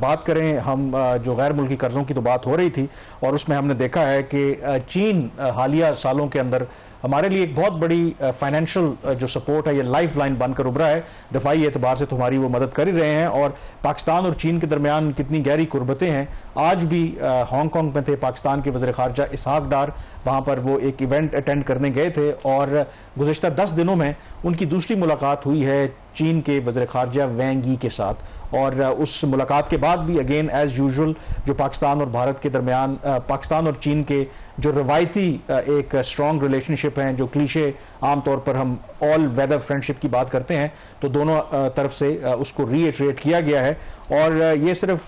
बात करें हम जो गैर मुल्की कर्जों की तो बात हो रही थी और उसमें हमने देखा है कि चीन हालिया सालों के अंदर हमारे लिए एक बहुत बड़ी फाइनेंशियल जो सपोर्ट है, ये लाइफ लाइन बनकर उभरा है। दफाई एतबार से तो हमारी वो मदद कर ही रहे हैं। और पाकिस्तान और चीन के दरमियान कितनी गहरी कुर्बतें हैं। आज भी हांगकांग में थे पाकिस्तान के वज़ीर ख़ारजा इसहाक डार, वहाँ पर वो एक इवेंट अटेंड करने गए थे और गुज़िश्ता 10 दिनों में उनकी दूसरी मुलाकात हुई है चीन के वज़ीर ख़ारजा वैंग यी के साथ। और उस मुलाकात के बाद भी अगेन एज यूजुअल जो पाकिस्तान और भारत के दरमियान, पाकिस्तान और चीन के जो रवायती एक स्ट्रॉन्ग रिलेशनशिप हैं, जो क्लीशे आमतौर पर हम ऑल वेदर फ्रेंडशिप की बात करते हैं, तो दोनों तरफ से उसको रीइटरेट किया गया है। और ये सिर्फ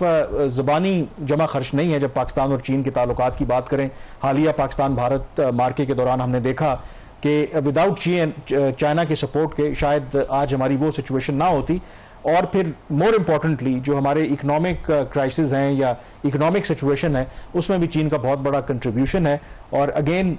ज़बानी जमा खर्च नहीं है। जब पाकिस्तान और चीन के ताल्लुकात की बात करें, हालिया पाकिस्तान भारत मार्के के दौरान हमने देखा कि विदाउट चाइना के सपोर्ट के शायद आज हमारी वो सिचुएशन ना होती। और फिर मोर इम्पॉर्टेंटली जो हमारे इकोनॉमिक क्राइसिस हैं या इकोनॉमिक सिचुएशन है, उसमें भी चीन का बहुत बड़ा कंट्रीब्यूशन है। और अगेन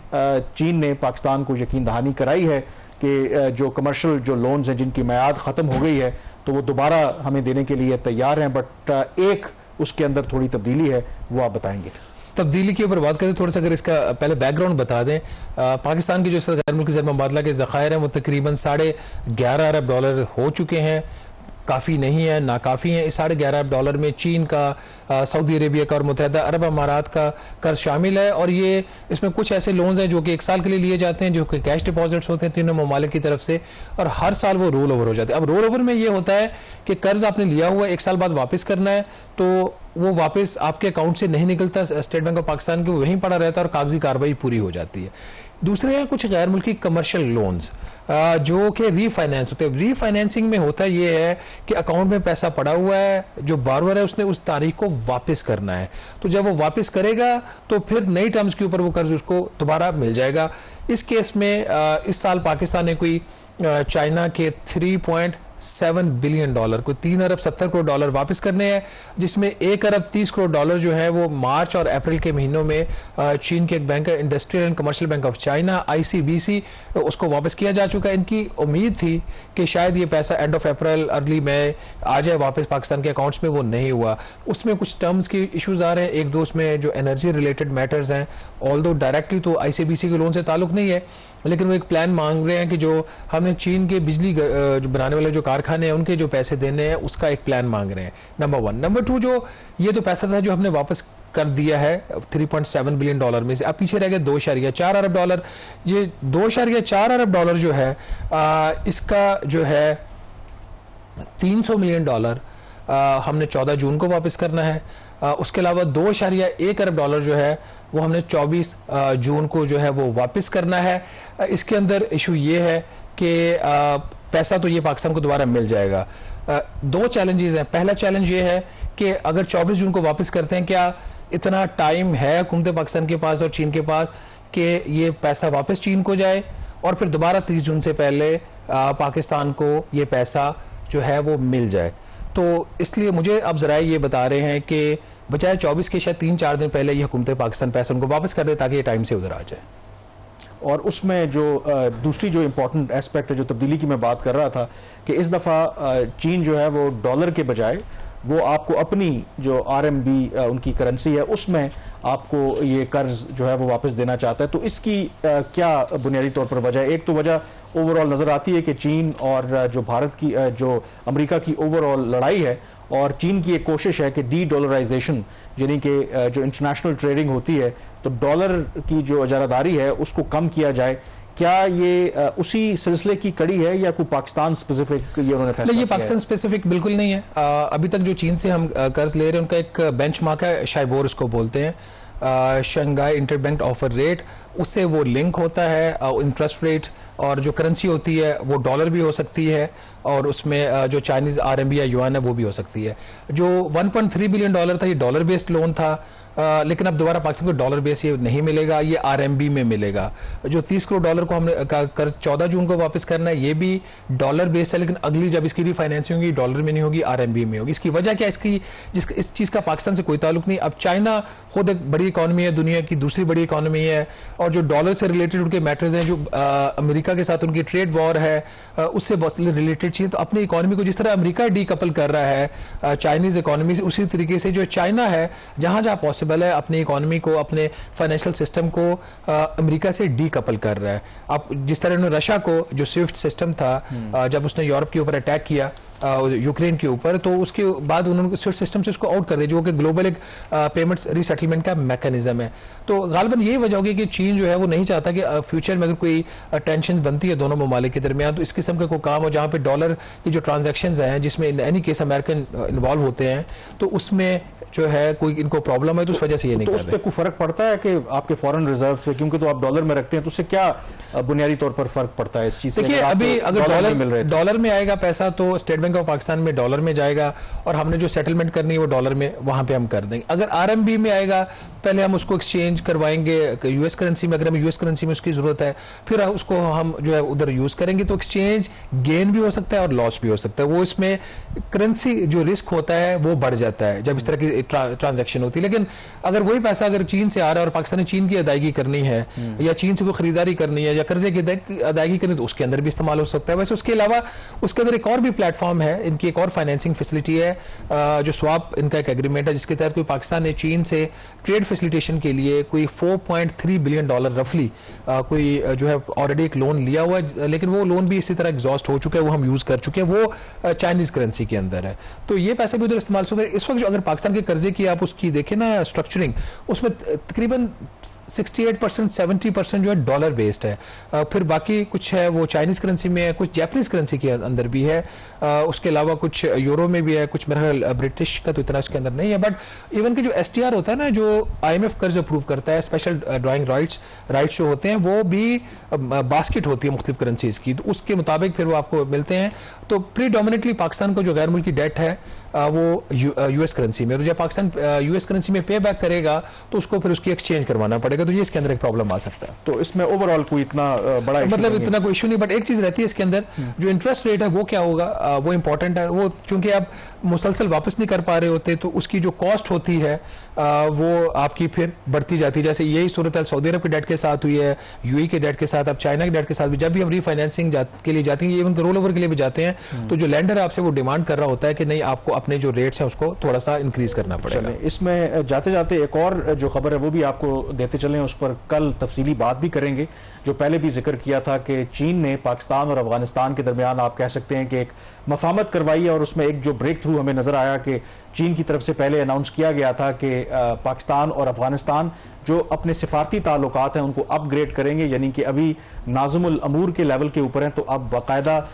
चीन ने पाकिस्तान को यकीन दहानी कराई है कि जो कमर्शियल जो लोन्स हैं जिनकी मियाद ख़त्म हो गई है तो वो दोबारा हमें देने के लिए तैयार हैं। बट एक उसके अंदर थोड़ी तब्दीली है, वो आप बताएंगे। तब्दीली के ऊपर बात करें थोड़ा सा, अगर इसका पहले बैकग्राउंड बता दें। पाकिस्तान की जो इस वक्त गैर मुल्की ज़र मुबादला के ज़खायर हैं वो तकरीबन $11.5 अरब हो चुके हैं। काफ़ी नहीं है, नाकाफ़ी है। इस $11.5 अरब में चीन का, सऊदी अरेबिया का और मुत्तहिदा अरब अमारात का कर्ज शामिल है। और ये इसमें कुछ ऐसे लोन्स हैं जो कि 1 साल के लिए लिए जाते हैं, जो कि कैश डिपॉजिट्स होते हैं तीनों ममालिक की तरफ से, और हर साल वो रोल ओवर हो जाते हैं। अब रोल ओवर में ये होता है कि कर्ज आपने लिया हुआ 1 साल बाद वापस करना है, तो वो वापस आपके अकाउंट से नहीं निकलता, स्टेट बैंक ऑफ पाकिस्तान के वहीं पड़ा रहता है और कागजी कार्रवाई पूरी हो जाती है। दूसरे हैं कुछ गैर मुल्की कमर्शियल लोन्स जो कि रीफाइनेंस होते हैं। रीफाइनेंसिंग में होता ये है कि अकाउंट में पैसा पड़ा हुआ है, जो बारोवर है उसने उस तारीख को वापस करना है, तो जब वो वापस करेगा तो फिर नई टर्म्स के ऊपर वो कर्ज उसको दोबारा मिल जाएगा। इस केस में इस साल पाकिस्तान ने कोई चाइना के $3.7 बिलियन कोई $3.70 वापस करने हैं, जिसमें $1.30 जो है वो मार्च और अप्रैल के महीनों में चीन के एक बैंक है, industrial and commercial bank of China ICBC, उसको वापस किया जा चुका है। इनकी उम्मीद थी कि शायद ये पैसा एंड ऑफ अप्रैल अर्ली मई आ जाए वापस पाकिस्तान के अकाउंट्स में, वो नहीं हुआ। उसमें कुछ टर्म्स के इशूज़ आ रहे हैं, एक दो उसमें जो एनर्जी रिलेटेड मैटर्स हैं, ऑल्दो डायरेक्टली तो ICBC के लोन से ताल्लुक नहीं है, लेकिन वो एक प्लान मांग रहे हैं कि जो हमने चीन के बिजली जो बनाने वाले जो कारखाने हैं उनके जो पैसे देने हैं उसका एक प्लान मांग रहे हैं, नंबर 1। नंबर 2, जो ये तो पैसा था जो हमने वापस कर दिया है $3.7 बिलियन में से, अब पीछे रह गए $2.4 अरब। ये $2.4 अरब जो है इसका जो है $300 मिलियन हमने 14 जून को वापस करना है। उसके अलावा $2.1 अरब जो है वो हमने 24 जून को जो है वो वापस करना है। इसके अंदर इशू ये है कि पैसा तो ये पाकिस्तान को दोबारा मिल जाएगा। 2 चैलेंजेस हैं। पहला चैलेंज ये है कि अगर 24 जून को वापस करते हैं, क्या इतना टाइम है हुकूमत पाकिस्तान के पास और चीन के पास कि ये पैसा वापस चीन को जाए और फिर दोबारा 30 जून से पहले पाकिस्तान को ये पैसा जो है वो मिल जाए। तो इसलिए मुझे अब ज़रा ये बता रहे हैं कि बजाय 24 के शायद 3-4 दिन पहले ये हुकूमत पाकिस्तान पैसा उनको वापस कर दे ताकि ये टाइम से उधर आ जाए। और उसमें जो दूसरी जो इम्पोर्टेंट एस्पेक्ट है, जो तब्दीली की मैं बात कर रहा था, कि इस दफ़ा चीन जो है वो डॉलर के बजाय वो आपको अपनी जो RMB उनकी करेंसी है उसमें आपको ये कर्ज जो है वो वापस देना चाहता है। तो इसकी क्या बुनियादी तौर पर वजह है? एक तो वजह ओवरऑल नज़र आती है कि चीन और जो भारत की जो अमेरिका की ओवरऑल लड़ाई है और चीन की एक कोशिश है कि डी-डॉलराइजेशन, यानी कि जो इंटरनेशनल ट्रेडिंग होती है तो डॉलर की जो इजारादारी है उसको कम किया जाए। क्या ये उसी सिलसिले की कड़ी है या कोई पाकिस्तान स्पेसिफिक ये उन्होंने फैसला? ये पाकिस्तान स्पेसिफिक बिल्कुल नहीं है। अभी तक जो चीन से हम कर्ज ले रहे हैं उनका एक बेंचमार्क है, शाइबोर उसको बोलते हैं, शंघाई इंटरबैंक ऑफर रेट, उससे वो लिंक होता है इंटरेस्ट रेट, और जो करेंसी होती है वो डॉलर भी हो सकती है और उसमें जो चाइनीज़ RMB या युआन है वो भी हो सकती है। जो $1.3 बिलियन था ये डॉलर बेस्ड लोन था, लेकिन अब दोबारा पाकिस्तान को डॉलर बेस ये नहीं मिलेगा, ये RMB में मिलेगा। जो $30 करोड़ को हमने कर्ज 14 जून को वापस करना है ये भी डॉलर बेस्ड है, लेकिन अगली जब इसकी रीफाइनेंसिंग होगी डॉलर में नहीं होगी, RMB में होगी। इसकी वजह क्या, इस चीज़ का पाकिस्तान से कोई ताल्लुक नहीं। अब चाइना खुद एक बड़ी इकॉनमी है, दुनिया की दूसरी बड़ी इकॉनमी है, और जो डॉलर से रिलेटेड उनके मैटर्स हैं, जो अमेरिका अमेरिका के साथ उनकी ट्रेड वॉर है, उससे रिलेटेड चीज़। तो अपनी इकोनॉमी को जिस तरह अमेरिका डीकपल कर रहा है चाइनीज इकोनॉमी से, उसी तरीके से जो चाइना है जहां जहां पॉसिबल है अपनी इकोनॉमी को, अपने फाइनेंशियल सिस्टम को अमेरिका से डीकपल कर रहा है। अब जिस तरह उन्होंने रशिया को जो स्विफ्ट सिस्टम था जब उसने यूरोप के ऊपर अटैक किया यूक्रेन के ऊपर, तो उसके बाद उन्होंने स्विफ्ट सिस्टम से उसको आउट कर दिया, जो कि ग्लोबल एक पेमेंट्स रीसेटलमेंट का मैकेनिज्म है। तो गालिबन यही वजह होगी कि चीन जो है वो नहीं चाहता कि फ्यूचर में अगर कोई टेंशन बनती है दोनों ममालिक के दरमियान, तो इस किस्म का कोई काम हो जहाँ पे डॉलर की जो ट्रांजैक्शंस हैं जिसमें in any case American involve होते हैं, तो उसमें जो है कोई इनको प्रॉब्लम है, तो उस वजह से ये नहीं कर रहे। तो उस पर कोई फर्क पड़ता है कि आपके फॉरेन रिजर्व से, क्योंकि तो आप डॉलर में रखते हैं, तो उससे क्या बुनियादी तौर पर फर्क पड़ता है इस चीज से? देखिए अभी अगर डॉलर में आएगा पैसा तो स्टेट बैंक ऑफ पाकिस्तान में डॉलर में जाएगा, और हमने जो सेटलमेंट करनी है वो डॉलर में वहां पे हम कर देंगे। अगर आरएमबी में आएगा पहले हम उसको एक्सचेंज करवाएंगे यूएस करेंसी में, अगर हमें यूएस करेंसी में उसकी जरूरत है फिर उसको हम जो है उधर यूज करेंगे। तो एक्सचेंज गेन भी हो सकता है और लॉस भी हो सकता है, वो इसमें करेंसी जो रिस्क होता है वो बढ़ जाता है जब इस तरह की ट्रांजैक्शन होती है। लेकिन अगर वही पैसा अगर चीन से आ रहा है और पाकिस्तान ने चीन की अदायगी करनी है या चीन से कोई खरीदारी करनी है या कर्जे की अदायगी करनी, तो उसके अंदर भी इस्तेमाल हो सकता है। वैसे उसके अलावा उसके अंदर एक और भी प्लेटफॉर्म है, इनकी एक और फाइनेंसिंग फैसिलिटी है जो स्वाप इनका एक एग्रीमेंट है, जिसके तहत कोई पाकिस्तान ने चीन से ट्रेड फैसिलिटेशन के लिए कोई $4.3 बिलियन रफली कोई जो है ऑलरेडी एक लोन लिया हुआ है, लेकिन वो लोन भी इसी तरह एग्जॉस्ट हो चुका है, वो हम यूज कर चुके हैं, वो चाइनीज करेंसी के अंदर है। तो ये पैसे भी उधर इस्तेमाल हो सकते हैं। इस वक्त जो अगर पाकिस्तान के कर्जे की आप उसकी देखें ना स्ट्रक्चरिंग, उसमें तकरीबन 68% 70% जो है डॉलर बेस्ड है, फिर बाकी कुछ है वो चाइनीज करेंसी में है, कुछ जापानीज करेंसी के अंदर भी है, उसके अलावा कुछ यूरो में भी है, कुछ मेरा ब्रिटिश का तो इतना इसके अंदर नहीं है। बट इवन कि जो एसटीआर होता है ना, जो आईएमएफ कर्ज अप्रूव करता है, स्पेशल ड्राइंग राइट्स जो होते हैं वो भी बास्केट होती है मुख्तलिफ करेंसीज की, तो उसके मुताबिक फिर वो आपको मिलते हैं। तो प्रीडोमिनेटली पाकिस्तान को जो गैर मुल्की डेट है वो यूएस करेंसी में, और जब पाकिस्तान यूएस करेंसी में पे बैक करेगा तो उसको फिर उसकी एक्सचेंज करवाना पड़ेगा, तो ये इसके अंदर एक प्रॉब्लम आ सकता है। तो इसमें ओवरऑल कोई इतना बड़ा मतलब इतना कोई इशू नहीं, बट एक चीज रहती है इसके अंदर, जो इंटरेस्ट रेट है वो क्या होगा, वो इंपॉर्टेंट है। वो चूंकि आप मुसलसल वापस नहीं कर पा रहे होते, तो उसकी जो कॉस्ट होती है वो आपकी फिर बढ़ती जाती है। जैसे यही सूरत सऊदी अरब के डेट के साथ हुई है, यूएई के डेट के साथ, अब चाइना के डेट के साथ भी, जब भी हम रीफाइनेंसिंग के लिए जाते हैं, इवन रोल ओवर के लिए भी जाते हैं, तो जो लैंडर आपसे वो डिमांड कर रहा होता है कि नहीं आपको अपने जो रेट्स हैं उसको थोड़ा सा इंक्रीज करना पड़ेगा। इसमें जाते जाते एक और जो खबर है वो भी आपको देते चलें, उस पर कल तफसीली बात भी करेंगे। जो पहले भी जिक्र किया था कि चीन ने पाकिस्तान और अफगानिस्तान के दरमियान आप कह सकते हैं कि एक मफाहमत करवाई है, और उसमें एक जो ब्रेक थ्रू हमें नजर आया कि चीन की तरफ से पहले अनाउंस किया गया था कि पाकिस्तान और अफगानिस्तान जो अपने सिफारती ताल्लुकात हैं उनको अपग्रेड करेंगे, यानी कि अभी नाज़िमुल अमूर के लेवल के ऊपर हैं, तो अब बाकायदा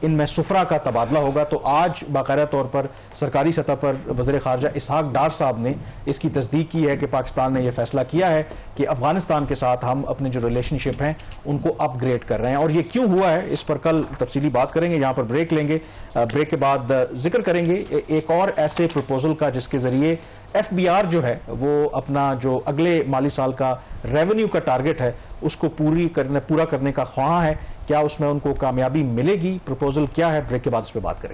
इनमें सुफरा का तबादला होगा। तो आज बाकायदा तौर पर सरकारी सतह पर वज़ीर ख़ारजा इसहाक डार साहब ने इसकी तस्दीक की है कि पाकिस्तान ने यह फैसला किया है कि अफगानिस्तान के साथ हम अपने जो रिलेशनशिप हैं उनको अपग्रेड कर रहे हैं। और ये क्यों हुआ है इस पर कल तफसीली बात करेंगे। यहाँ पर ब्रेक लेंगे, ब्रेक के बाद जिक्र करेंगे एक और ऐसे प्रपोजल का जिसके जरिए एफबीआर जो है वो अपना जो अगले माली साल का रेवेन्यू का टारगेट है उसको पूरा करने का ख्वाह है। क्या उसमें उनको कामयाबी मिलेगी? प्रपोजल क्या है? ब्रेक के बाद इस पर बात करेंगे।